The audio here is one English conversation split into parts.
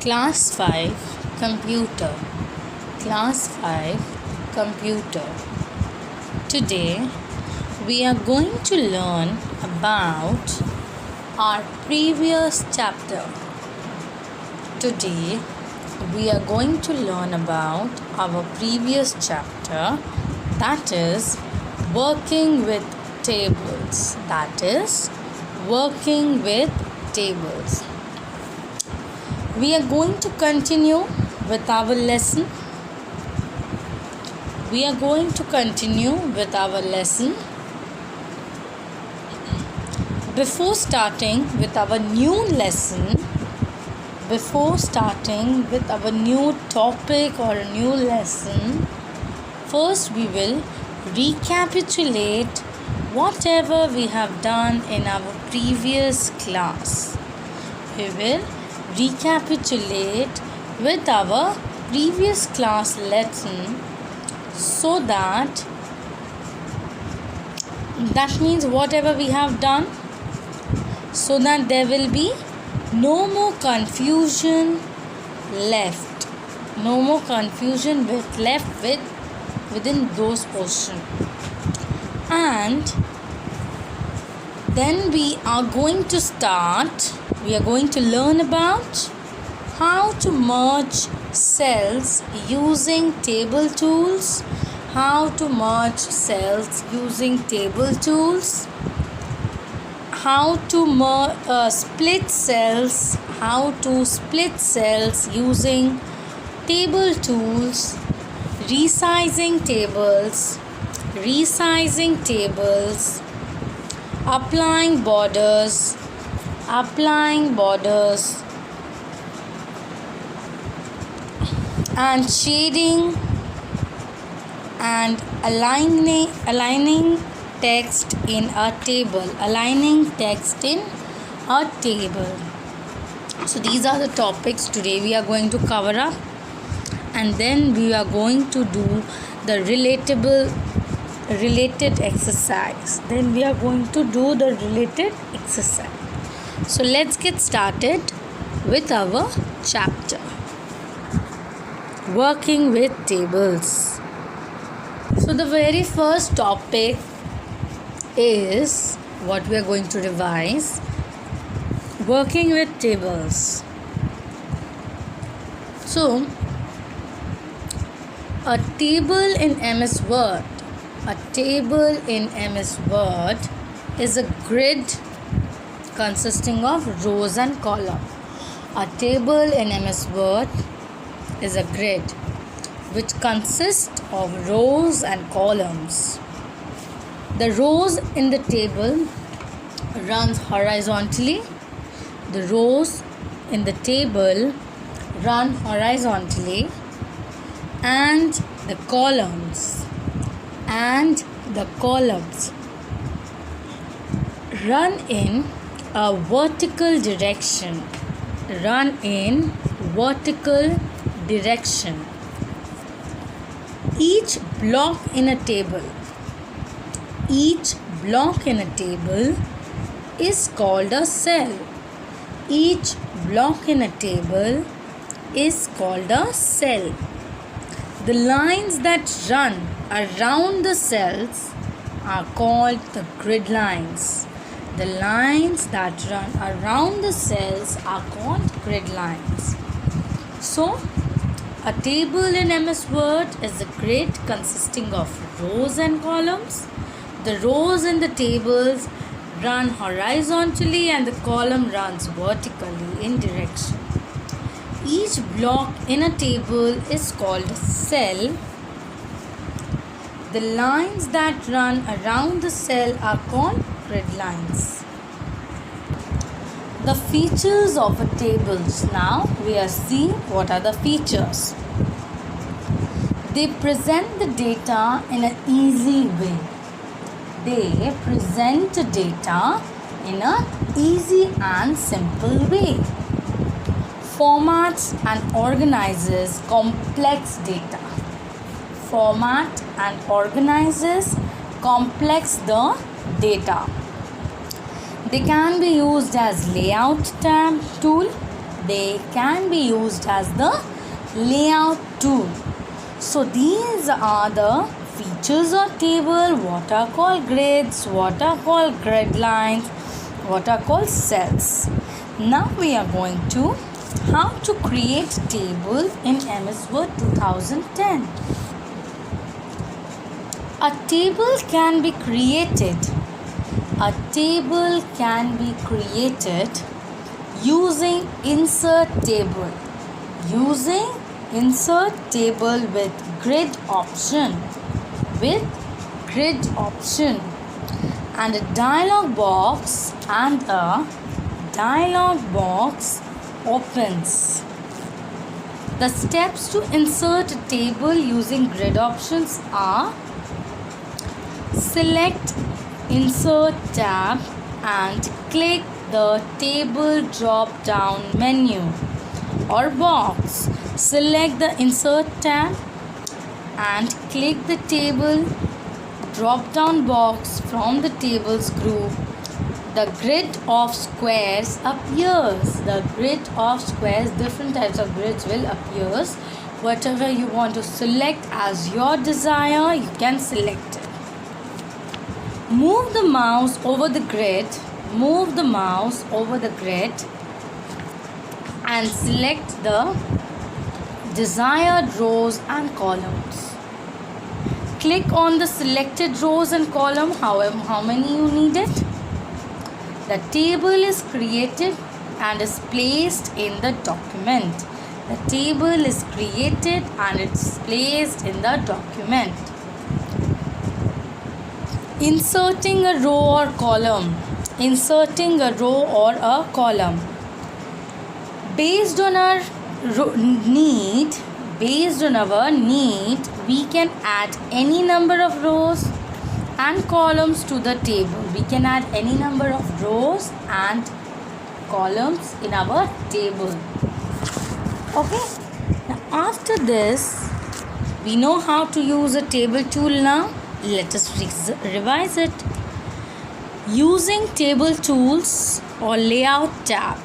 Class 5 Computer. Class 5 Computer. Today we are going to learn about our previous chapter. Today we are going to learn about our previous chapter, that is working with tables. That is working with tables. We are going to continue with our lesson. Before starting with our new topic or a new lesson, first we will recapitulate whatever we have done in our previous class. We will recapitulate with our previous class lesson, so that means whatever we have done, so that there will be no more confusion left. No more confusion within those portions. And then we are going to learn about how to merge cells using table tools, how to split cells using table tools, resizing tables, applying borders, and shading and aligning text in a table. So these are the topics today we are going to cover up, and then we are going to do the related exercise. So let's get started with our chapter, working with tables. So the very first topic is what we are going to revise: working with tables. So a table in MS Word is a grid consisting of rows and columns. A table in MS Word is a grid which consists of rows and columns. The rows in the table runs horizontally. And the columns run in a vertical direction. Each block in a table is called a cell. The lines that run around the cells are called the grid lines. So a table in MS Word is a grid consisting of rows and columns. The rows in the tables run horizontally and the column runs vertically in direction. Each block in a table is called a cell. The lines that run around the cell are called grid lines. The features of a table. Now we are seeing what are the features. They present the data in an easy way. And simple way. Formats and organizes complex data. They can be used as layout tool, they can be used as the layout tool. So these are the features of table, what are called grids, what are called grid lines, what are called cells. Now we are going to how to create table in MS Word 2010. A table can be created. A table can be created using insert table. Using insert table with grid option. With grid option. And a dialog box opens. The steps to insert a table using grid options are: select Insert tab and click the table drop down menu or box. Select the Insert tab and click the table drop down box from the tables group. The grid of squares appears. The grid of squares, different types of grids will appear. Whatever you want to select as your desire, you can select it. Move the mouse over the grid. Move the mouse over the grid and select the desired rows and columns. Click on the selected rows and column, how many you need it. The table is created and is placed in the document. The table is created and it's placed in the document. Inserting a row or column. Inserting a row or a column. Based on our need, we can add any number of rows and columns to the table. We can add any number of rows and columns in our table. Okay. Now after this, we know how to use a table tool now. Let us revise it. Using table tools or layout tab.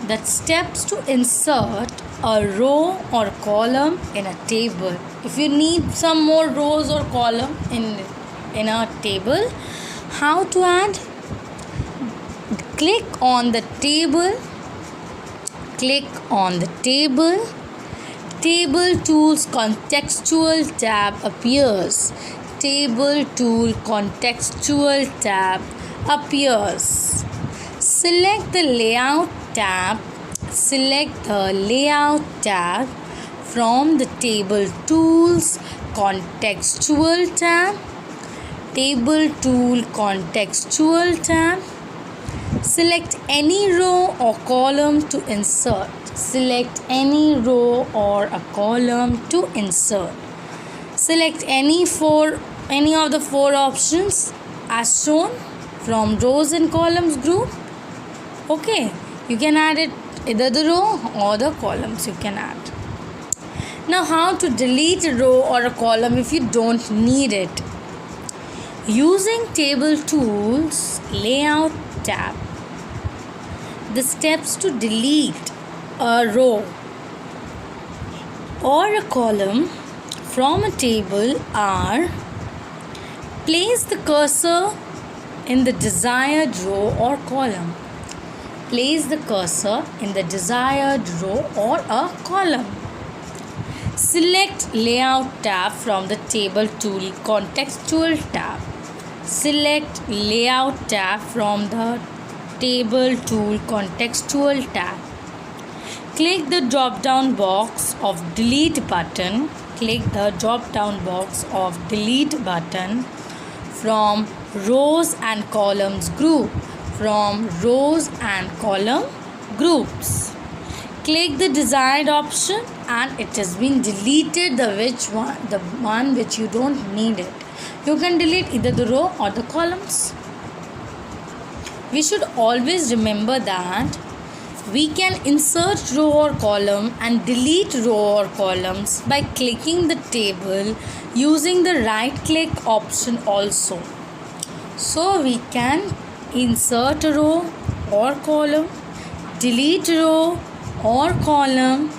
The steps to insert a row or column in a table. If you need some more rows or column in a table, how to add? Click on the table. Click on the table. Table Tools Contextual tab appears. Table Tool Contextual tab appears. Select the Layout tab. Select the Layout tab from the Table Tools Contextual tab. Table Tool Contextual tab. Select any row or column to insert. Select any row or a column to insert. Select any of the four options as shown from rows and columns group. Okay, you can add it either the row or the columns you can add. Now how to delete a row or a column if you don't need it. Using Table Tools Layout tab. The steps to delete a row or a column from a table are: place the cursor in the desired row or column. Place the cursor in the desired row or a column. Select Layout tab from the Table Tool Contextual tab. Select Layout tab from the Table Tool Contextual tab. Click the drop down box of Delete button. Click the drop down box of Delete button from Rows and Columns group. From Rows and Column groups. Click the desired option and it has been deleted, the one which you don't need it. You can delete either the row or the columns. We should always remember that we can insert row or column and delete row or columns by clicking the table using the right click option also. So we can insert a row or column, delete row or column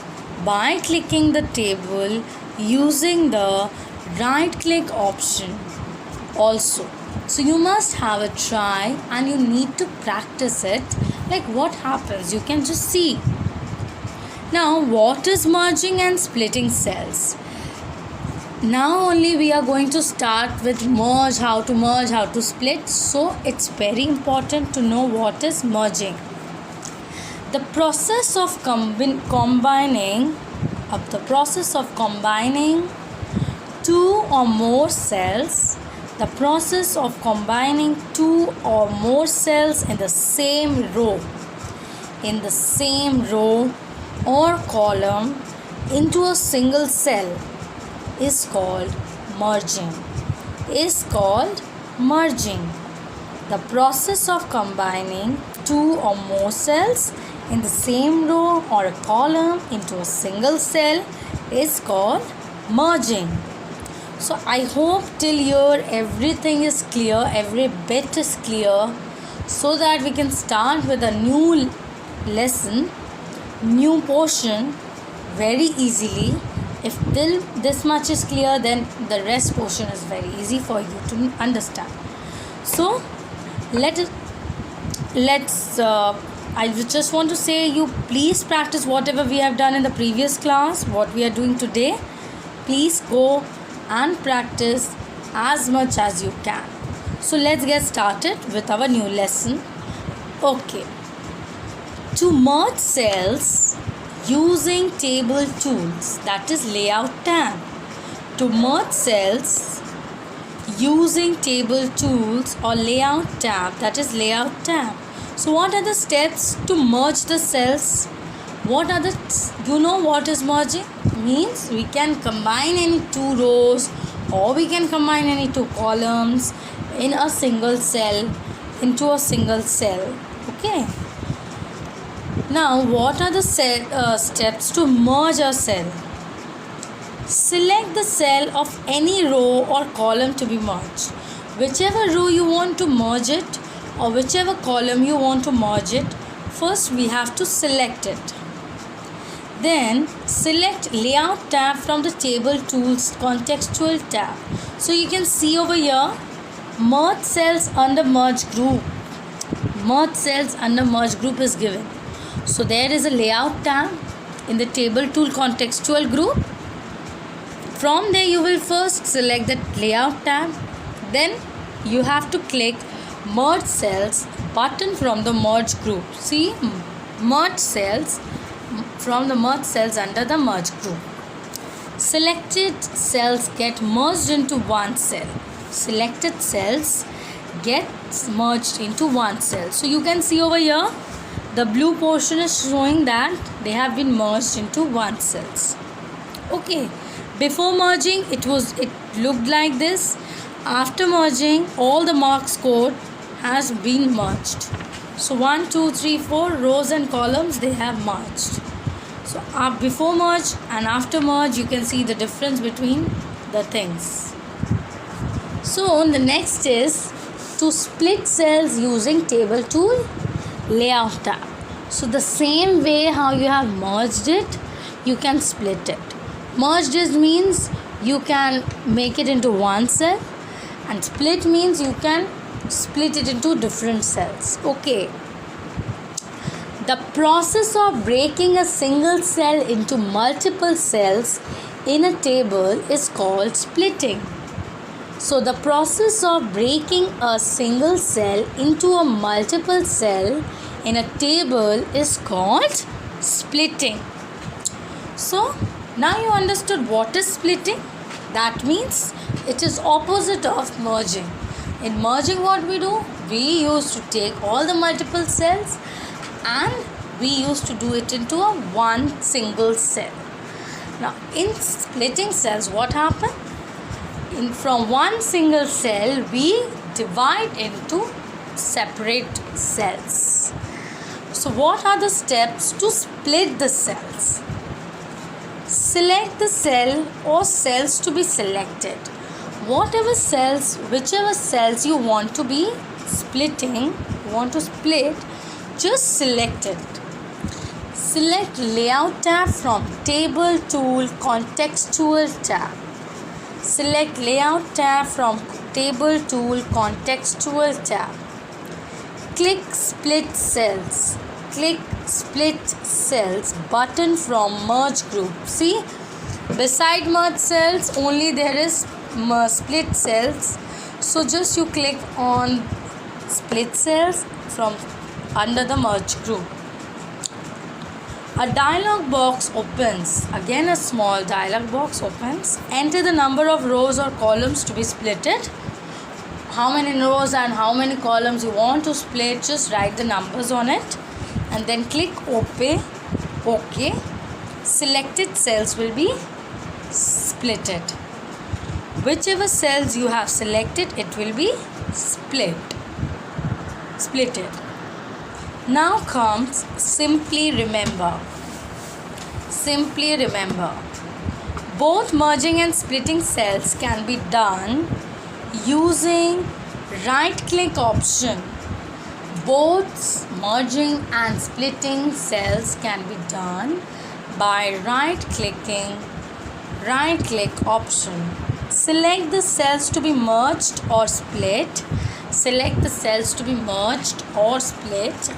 by clicking the table using the right click option also. So you must have a try and you need to practice it. Like what happens, you can just see. Now what is merging and splitting cells? Now only we are going to start with merge, how to split. So it's very important to know what is merging. The process of combining two or more cells, in the same row or column into a single cell is called merging. The process of combining two or more cells in the same row or a column into a single cell is called merging. So I hope till here everything is clear, every bit is clear, so that we can start with a new lesson, new portion very easily. If till this much is clear, then the rest portion is very easy for you to understand. So I just want to say, you please practice whatever we have done in the previous class, what we are doing today. Please go and practice as much as you can. So let's get started with our new lesson. Okay. To merge cells using table tools, that is layout tab. To merge cells using table tools or layout tab, that is layout tab. So what are the steps to merge the cells? You know what is merging? Means we can combine any two rows or we can combine any two columns in a single cell into a single cell. Okay. Now what are the steps to merge a cell? Select the cell of any row or column to be merged. Whichever row you want to merge it or whichever column you want to merge it, first we have to select it. Then select layout tab from the table tools contextual tab. So you can see over here, merge cells under merge group. Merge cells under merge group is given. So there is a layout tab in the table tool contextual group. From there you will first select the layout tab. Then you have to click merge cells button from the merge group. See, merge cells from the merge cells under the merge group. Selected cells get merged into one cell. Selected cells get merged into one cell. So you can see over here, the blue portion is showing that they have been merged into one cells. Okay. Before merging, it looked like this. After merging, all the marks code has been merged. So 1, 2, 3, 4 rows and columns, they have merged. So before merge and after merge, you can see the difference between the things. So the next is to split cells using table tool layout tab. So the same way how you have merged it, you can split it. Merged means you can make it into one cell, and split means you can split it into different cells. Okay. The process of breaking a single cell into multiple cells in a table is called splitting. So the process of breaking a single cell into a multiple cell in a table is called splitting. So now you understood what is splitting. That means it is opposite of merging. In merging, what we do? We used to take all the multiple cells and we used to do it into a one single cell. Now in splitting cells, what happened? From one single cell, we divide into separate cells. So what are the steps to split the cells? Select the cell or cells to be selected. Whichever cells you want to be splitting, just select it. Select Layout tab from Table Tool Contextual tab. Select Layout tab from Table Tool Contextual tab. Click Split Cells. Click Split Cells button from Merge Group. See, beside Merge Cells only there is Split Cells. So just you click on Split Cells from under the Merge Group. A dialog box opens. Again a small dialog box opens. Enter the number of rows or columns to be splitted. How many rows and how many columns you want to split, just write the numbers on it and then click OK. Selected cells will be splitted. Whichever cells you have selected, it will be splitted. Now comes simply remember. Simply remember. Both merging and splitting cells can be done using right click option. Both merging and splitting cells can be done by right click option. Select the cells to be merged or split. Select the cells to be merged or split.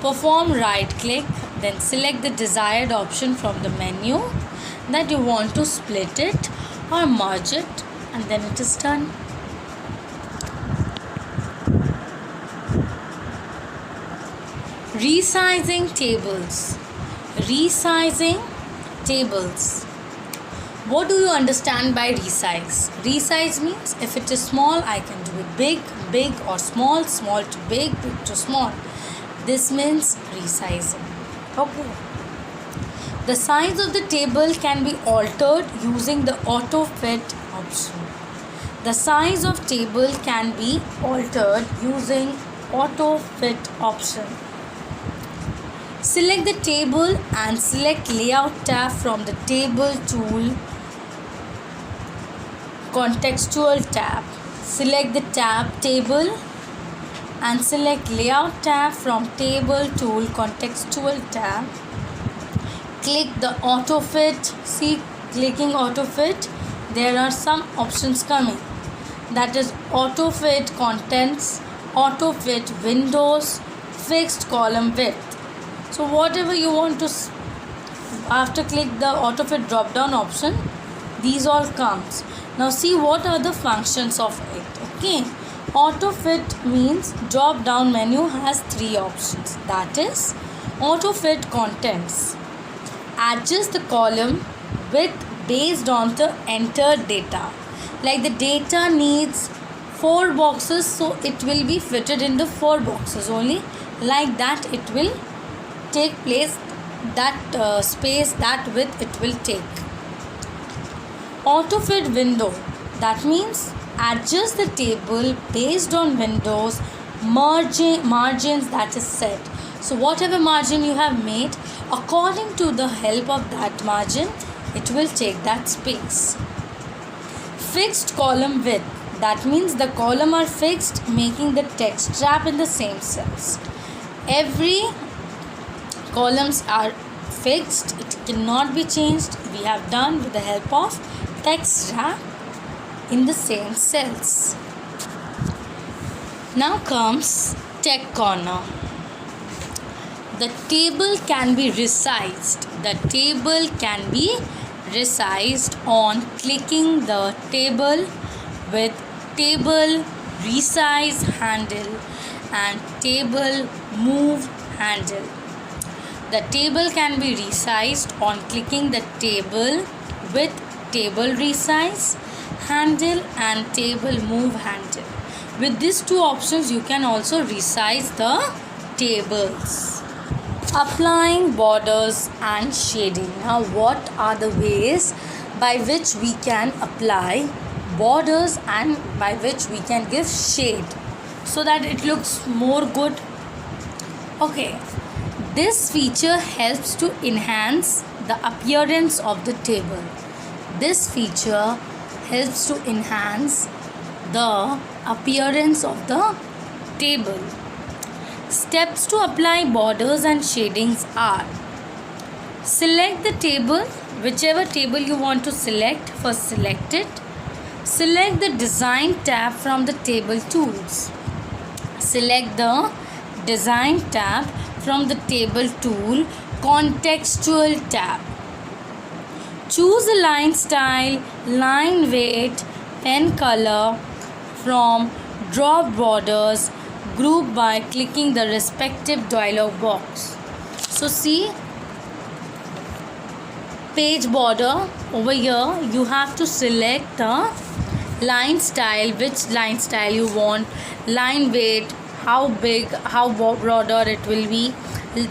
Perform right click, then select the desired option from the menu that you want to split it or merge it, and then it is done. Resizing tables. Resizing tables. What do you understand by resize? Resize means if it is small, I can do it big or small to big to small. This means resizing. Okay. The size of the table can be altered using the auto fit option. The size of table can be altered using auto fit option. Select the table and select Layout tab from the Table Tool Contextual tab. Select the tab Table and select Layout tab from Table Tool Contextual tab. Click the Auto Fit. See, clicking Auto Fit, there are some options coming. That is Auto Fit Contents, Auto Fit Windows, Fixed Column Width. So whatever you want to, after click the Auto Fit drop down option, these all comes. Now see what are the functions of it. Okay. Auto fit means drop down menu has 3 options. That is auto fit contents. Adjust the column width based on the entered data. Like the data needs 4 boxes, so it will be fitted in the 4 boxes only. Like that it will take place, that space, that width it will take. Auto fit window. That means adjust the table based on windows margins that is set. So whatever margin you have made, according to the help of that margin, it will take that space. Fixed column width. That means the column are fixed, making the text wrap in the same cells. Every columns are fixed, it cannot be changed. We have done with the help of text wrap in the same cells. Now comes Tech Corner. The table can be resized. The table can be resized on clicking the table with Table Resize handle and Table Move handle. The table can be resized on clicking the table with Table Resize handle and Table Move handle. With these 2 options, you can also resize the tables. Applying borders and shading. Now, what are the ways by which we can apply borders and by which we can give shade so that it looks more good? Okay. This feature helps to enhance the appearance of the table. This feature helps to enhance the appearance of the table. Steps to apply borders and shadings are: Select the table, whichever table you want to select. First select it. Select the design tab from the table tools. Select the design tab from the table tool contextual tab. Choose a line style, line weight, pen color from drop borders group by clicking the respective dialog box. So see, page border over here, you have to select the line style, which line style you want, line weight, how big, how broader it will be,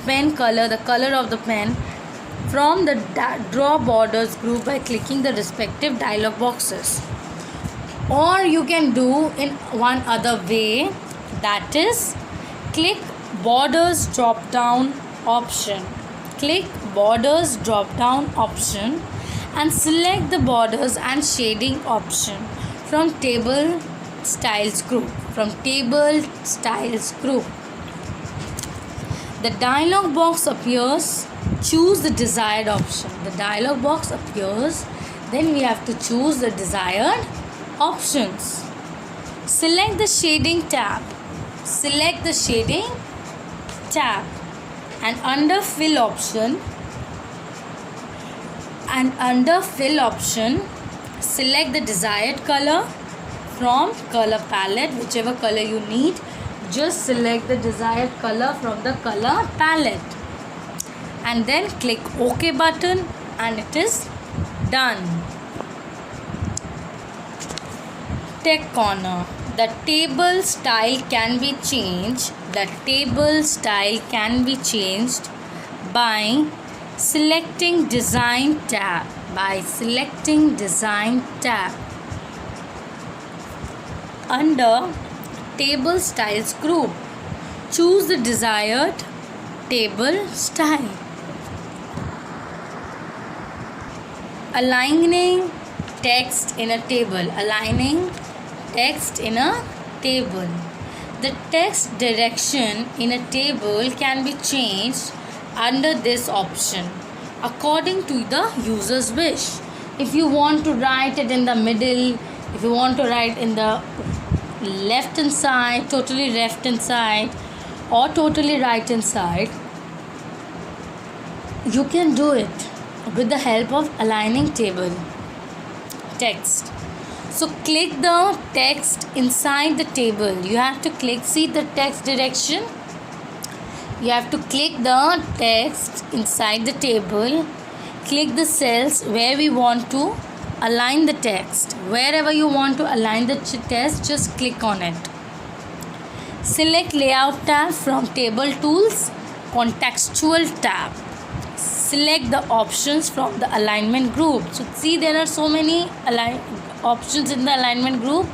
pen color, the color of the pen from the draw borders group by clicking the respective dialog boxes. Or you can do in one other way, that is click borders drop down option. Click borders drop down option and select the borders and shading option from table styles group. The dialog box appears. Choose the desired option. The dialog box appears, then we have to choose the desired options. Select the shading tab. And under fill option, select the desired color from color palette. Whichever color you need, just select the desired color from the color palette and then click OK button and it is done. Tech corner. The table style can be changed. By selecting design tab. Under table styles group, choose the desired table style. Aligning text in a table. The text direction in a table can be changed under this option according to the user's wish. If you want to write it in the middle, if you want to write in the left hand side, totally left hand side, or totally right hand side, you can do it with the help of aligning table text. So click the text inside the table. You have to click, see the text direction. You have to click the text inside the table. Click the cells where we want to align the text. Wherever you want to align the text, just click on it. Select layout tab from table tools, contextual tab. Select the options from the alignment group. So see, there are so many options in the alignment group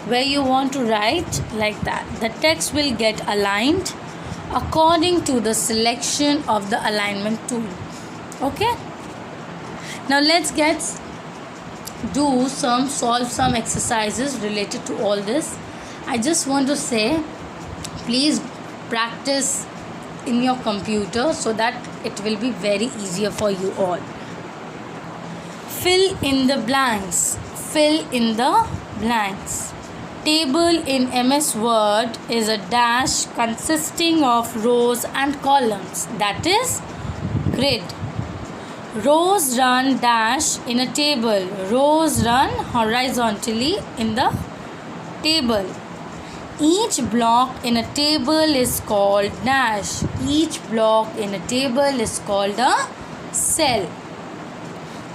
where you want to write like that. The text will get aligned according to the selection of the alignment tool. Okay, now let's solve some exercises related to all this. I just want to say, please practice in your computer so that it will be very easier for you all. Fill in the blanks. Table in MS Word is a dash consisting of rows and columns, that is grid. Rows run dash in a table. Rows run horizontally in the table. Each block in a table is called dash. Each block in a table is called a cell.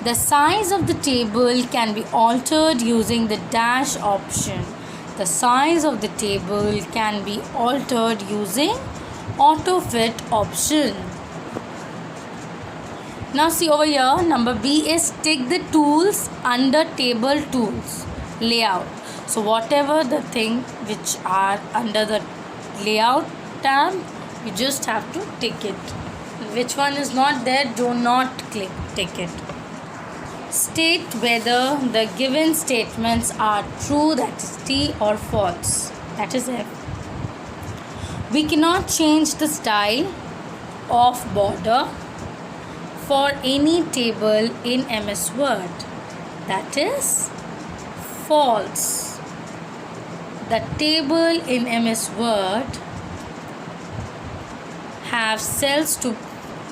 The size of the table can be altered using the dash option. The size of the table can be altered using auto fit option. Now see over here, number B is tick the tools under table tools layout. So whatever the thing which are under the layout tab, you just have to tick it. Which one is not there, do not tick it. State whether the given statements are true, that is T, or false, that is F. We cannot change the style of border. for any table in MS Word. That is false. The table in MS Word have cells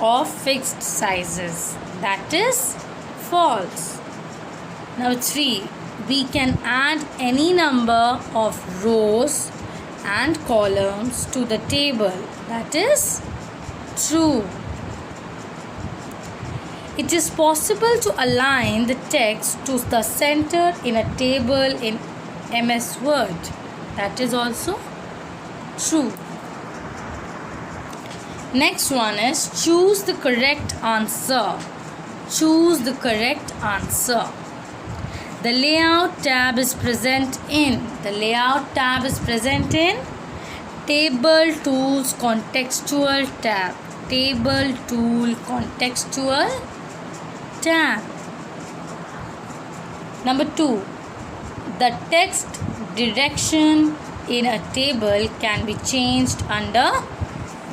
of fixed sizes. That is false. Number 3. We can add any number of rows and columns to the table. That is true. It is possible to align the text to the center in a table in MS Word. That is also true. Next one is choose the correct answer. Choose the correct answer. The layout tab is present in. The layout tab is present in Table Tools Contextual tab. Table Tool Contextual tab. Number 2. The text direction in a table can be changed under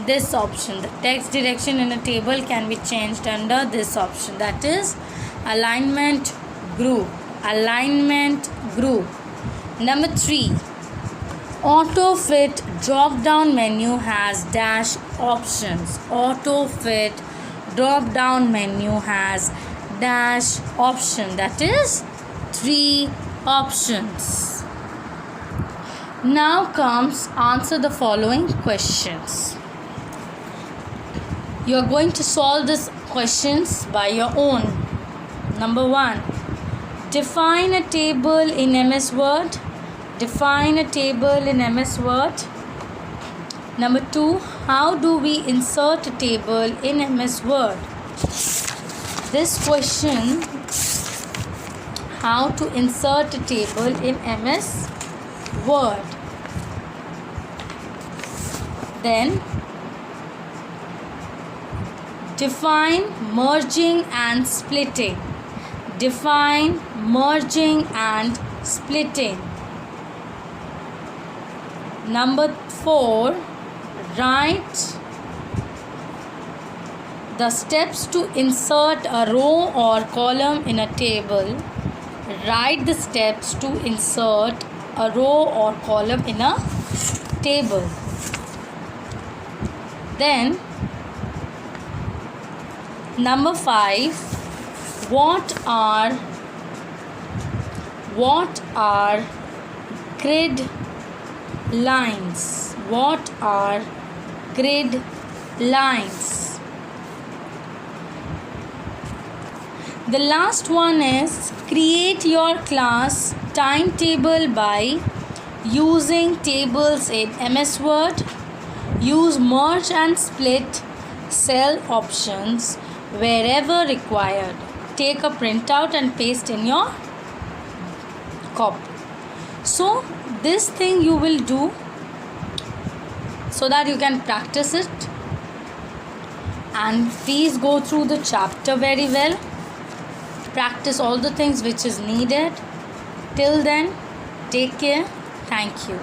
this option. The text direction in a table can be changed under this option. That is alignment group. Alignment group. Number 3. Auto fit drop down menu has dash options. Auto fit drop down menu has dash option. That is 3 options. Now comes answer the following questions. You are going to solve these questions by your own. Number 1. Define a table in MS Word. Define a table in MS Word. Number 2. How do we insert a table in MS Word? This question, how to insert a table in MS Word. Then define merging and splitting. Define merging and splitting. Number 4. Write the steps to insert a row or column in a table. Write the steps to insert a row or column in a table. Then number 5. What are grid lines? What are grid lines? The last one is create your class timetable by using tables in MS Word. Use merge and split cell options wherever required. Take a printout and paste in your copy. So this thing you will do so that you can practice it, and please go through the chapter very well. Practice all the things which is needed. Till then, take care. Thank you.